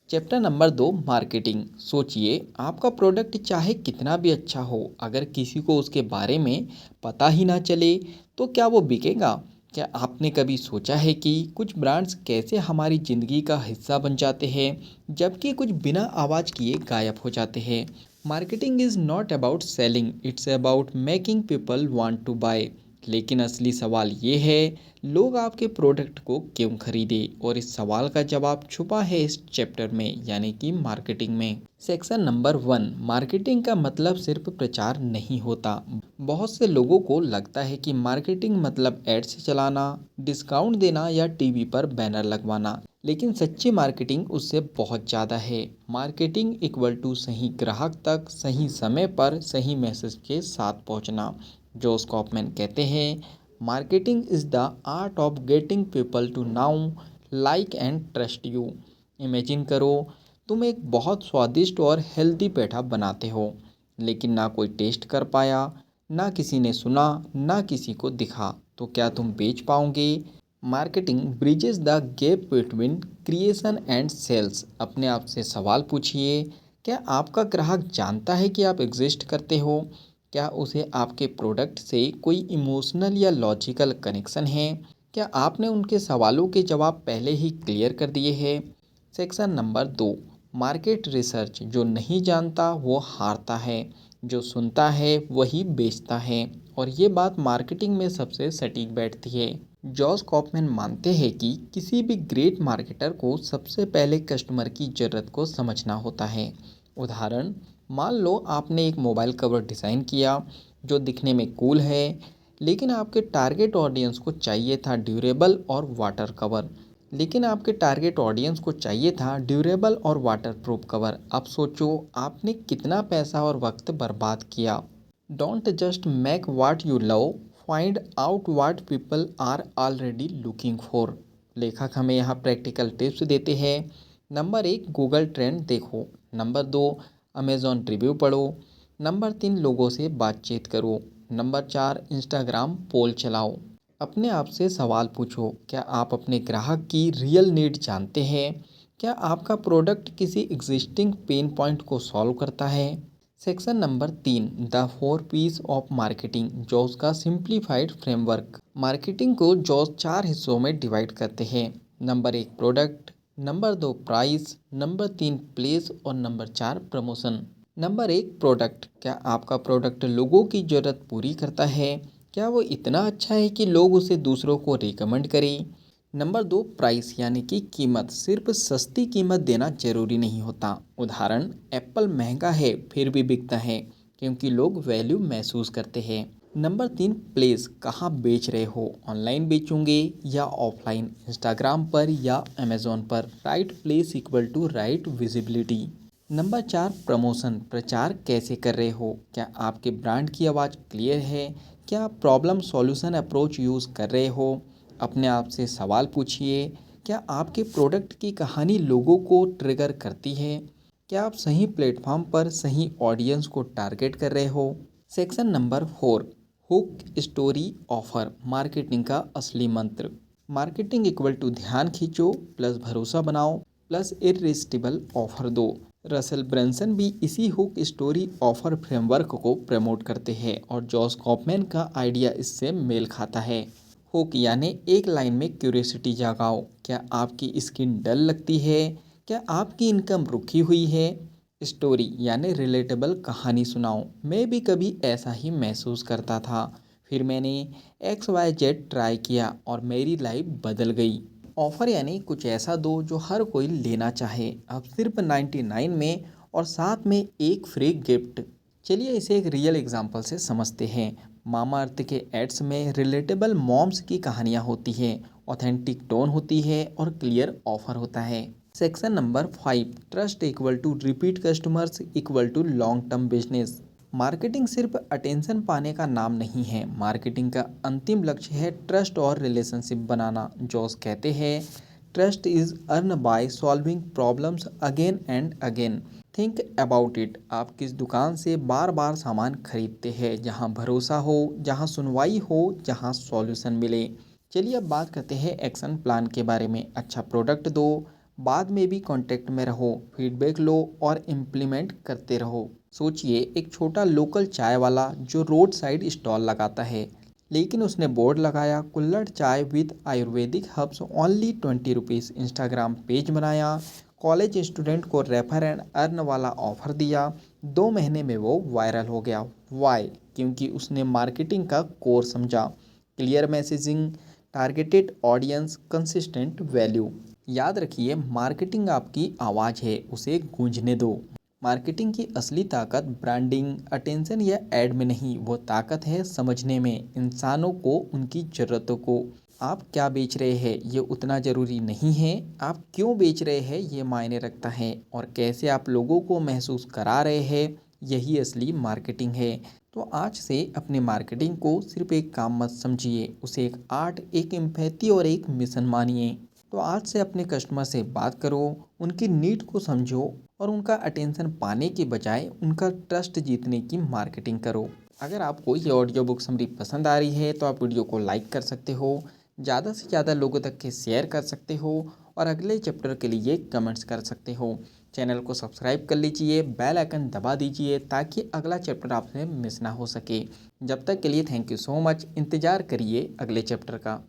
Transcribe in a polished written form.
Chapter number 2, marketing. सोचिए, आपका product चाहे कितना भी अच्छा हो, अगर किसी को उसके बारे में पता ही ना चले तो क्या वो बिकेगा? क्या आपने कभी सोचा है कि कुछ ब्रांड्स कैसे हमारी ज़िंदगी का हिस्सा बन जाते हैं, जबकि कुछ बिना आवाज़ किए गायब हो जाते हैं? Marketing is not about selling, it's about making people want to buy. लेकिन असली सवाल ये है, लोग आपके प्रोडक्ट को क्यों खरीदें? और इस सवाल का जवाब छुपा है इस चैप्टर में, यानी कि मार्केटिंग में। सेक्शन नंबर 1, मार्केटिंग का मतलब सिर्फ प्रचार नहीं होता। बहुत से लोगों को लगता है कि मार्केटिंग मतलब एड्स चलाना, डिस्काउंट देना या टीवी पर बैनर लगवाना। लेकिन सच्ची मार्केटिंग उससे बहुत ज़्यादा है। मार्केटिंग इक्वल टू सही ग्राहक तक सही समय पर सही मैसेज के साथ पहुंचना। जोस कॉपमैन कहते हैं, marketing is the art of getting people to know like and trust you. Imagine करो, तुम एक बहुत स्वादिष्ट और हेल्दी पेठा बनाते हो, लेकिन ना कोई टेस्ट कर पाया, ना किसी ने सुना, ना किसी को दिखा, तो क्या तुम बेच पाओगे? Marketing bridges the gap between creation and sales. अपने आप से सवाल पूछिए, क्या आपका ग्राहक जानता है कि आप एग्जिस्ट करते हो? क्या उसे आपके प्रोडक्ट से कोई इमोशनल या लॉजिकल कनेक्शन है? क्या आपने उनके सवालों के जवाब पहले ही क्लियर कर दिए हैं? Section number 2, market research. जो नहीं जानता वो हारता है, जो सुनता है वही बेचता है। और ये बात मार्केटिंग में सबसे सटीक बैठती है। जॉस कॉपमैन मानते हैं कि किसी भी ग्रेट मार्केटर को सबसे पहले कस्टमर की ज़रूरत को समझना होता है। उदाहरण, मान लो आपने एक मोबाइल कवर डिज़ाइन किया जो दिखने में कूल है, लेकिन आपके टारगेट ऑडियंस को चाहिए था ड्यूरेबल और वाटर कवर। और वाटरप्रूफ कवर। अब सोचो, आपने कितना पैसा और वक्त बर्बाद किया। Don't just make what you love, find out what people are already looking for. लेखक हमें यहाँ प्रैक्टिकल टिप्स देते हैं। नंबर 1, गूगल ट्रेंड देखो। नंबर 2, अमेज़ॉन रिव्यू पढ़ो। नंबर 3, लोगों से बातचीत करो। नंबर 4, इंस्टाग्राम पोल चलाओ। अपने आप से सवाल पूछो, क्या आप अपने ग्राहक की रियल नीड जानते हैं? क्या आपका प्रोडक्ट किसी एग्जिस्टिंग पेन पॉइंट को सॉल्व करता है? Section number 3, the 4 piece of marketing, Josh का सिंप्लीफाइड फ्रेमवर्क। मार्केटिंग को जॉस 4 हिस्सों में डिवाइड करते हैं। Number 1, product. Number 2, price. Number 3, place. और नंबर 4, प्रमोशन। Number 1, product. क्या आपका प्रोडक्ट लोगों की ज़रूरत पूरी करता है? क्या वो इतना अच्छा है कि लोग उसे दूसरों को रिकमेंड करें? नंबर 2, प्राइस यानी कि कीमत। सिर्फ सस्ती कीमत देना जरूरी नहीं होता। उदाहरण, एप्पल महंगा है फिर भी बिकता है क्योंकि लोग वैल्यू महसूस करते हैं। Number 3, place. कहाँ बेच रहे हो? ऑनलाइन बेचूंगे या ऑफलाइन, इंस्टाग्राम पर या अमेज़ॉन पर? Right place equal to right visibility. Number 4, promotion. प्रचार कैसे कर रहे हो? क्या आपके ब्रांड की आवाज़ क्लियर है? क्या आप प्रॉब्लम सॉल्यूशन अप्रोच यूज़ कर रहे हो? अपने आप से सवाल पूछिए, क्या आपके प्रोडक्ट की कहानी लोगों को ट्रिगर करती है? क्या आप सही प्लेटफॉर्म पर सही ऑडियंस को टारगेट कर रहे हो? Section number 4, hook story offer, marketing का असली मंत्र। मार्केटिंग इक्वल टू ध्यान खींचो प्लस भरोसा बनाओ प्लस इररेसिस्टिबल ऑफर दो। रसल ब्रैंसन भी इसी हुक स्टोरी ऑफर फ्रेमवर्क को प्रमोट करते हैं और जॉस कॉपमैन का आइडिया इससे मेल खाता है। हुक यानी एक लाइन में क्यूरियोसिटी जगाओ। क्या आपकी स्किन डल लगती है? क्या आपकी इनकम रुकी हुई है? स्टोरी यानी रिलेटेबल कहानी सुनाओ। मैं भी कभी ऐसा ही महसूस करता था, फिर मैंने XYZ ट्राई किया और मेरी लाइफ बदल गई। ऑफ़र यानी कुछ ऐसा दो जो हर कोई लेना चाहे, अब सिर्फ 99 में और साथ में एक फ्री गिफ्ट। चलिए इसे एक रियल एग्जांपल से समझते हैं। मामा अर्थ के एड्स में रिलेटेबल मॉम्स की कहानियाँ होती हैं, ऑथेंटिक टोन होती है और क्लियर ऑफर होता है। Section number 5, trust equal to repeat customers equal to long term business. Marketing सिर्फ अटेंशन पाने का नाम नहीं है, मार्केटिंग का अंतिम लक्ष्य है ट्रस्ट और रिलेशनशिप बनाना। जॉस कहते हैं, trust is earn by solving problems again and again. Think about it, आप किस दुकान से बार बार सामान खरीदते हैं? जहां भरोसा हो, जहां सुनवाई हो, जहां सॉल्यूशन मिले। चलिए अब बात करते हैं एक्शन प्लान के बारे में। अच्छा प्रोडक्ट दो, बाद में भी कांटेक्ट में रहो, फीडबैक लो और इम्प्लीमेंट करते रहो। सोचिए, एक छोटा लोकल चाय वाला जो रोड साइड स्टॉल लगाता है, लेकिन उसने बोर्ड लगाया कुल्हड़ चाय with Ayurvedic herbs only 20 rupees. Instagram page बनाया, कॉलेज स्टूडेंट को रेफर एंड अर्न वाला ऑफर दिया। 2 महीने में वो वायरल हो गया। वाई? क्योंकि उसने मार्केटिंग का कोर समझा। Clear messaging, targeted audience, consistent value. याद रखिए, मार्केटिंग आपकी आवाज़ है, उसे गूंजने दो। मार्केटिंग की असली ताकत ब्रांडिंग, अटेंशन या ऐड में नहीं, वो ताकत है समझने में, इंसानों को, उनकी ज़रूरतों को। आप क्या बेच रहे हैं ये उतना ज़रूरी नहीं है, आप क्यों बेच रहे हैं ये मायने रखता है, और कैसे आप लोगों को महसूस करा रहे हैं, यही असली मार्केटिंग है। तो आज से अपने मार्केटिंग को सिर्फ एक काम मत समझिए, उसे एक आर्ट, एक एम्पैथी और एक मिशन मानिए। तो आज से अपने कस्टमर से बात करो, उनकी नीड को समझो और उनका अटेंशन पाने के बजाय उनका ट्रस्ट जीतने की मार्केटिंग करो। अगर आपको ये ऑडियो बुक समरी पसंद आ रही है तो आप वीडियो को लाइक कर सकते हो, ज़्यादा से ज़्यादा लोगों तक के शेयर कर सकते हो और अगले चैप्टर के लिए कमेंट्स कर सकते हो। चैनल को सब्सक्राइब कर लीजिए, बेल आइकन दबा दीजिए ताकि अगला चैप्टर आपसे मिस ना हो सके। जब तक के लिए थैंक यू सो मच। इंतज़ार करिए अगले चैप्टर का।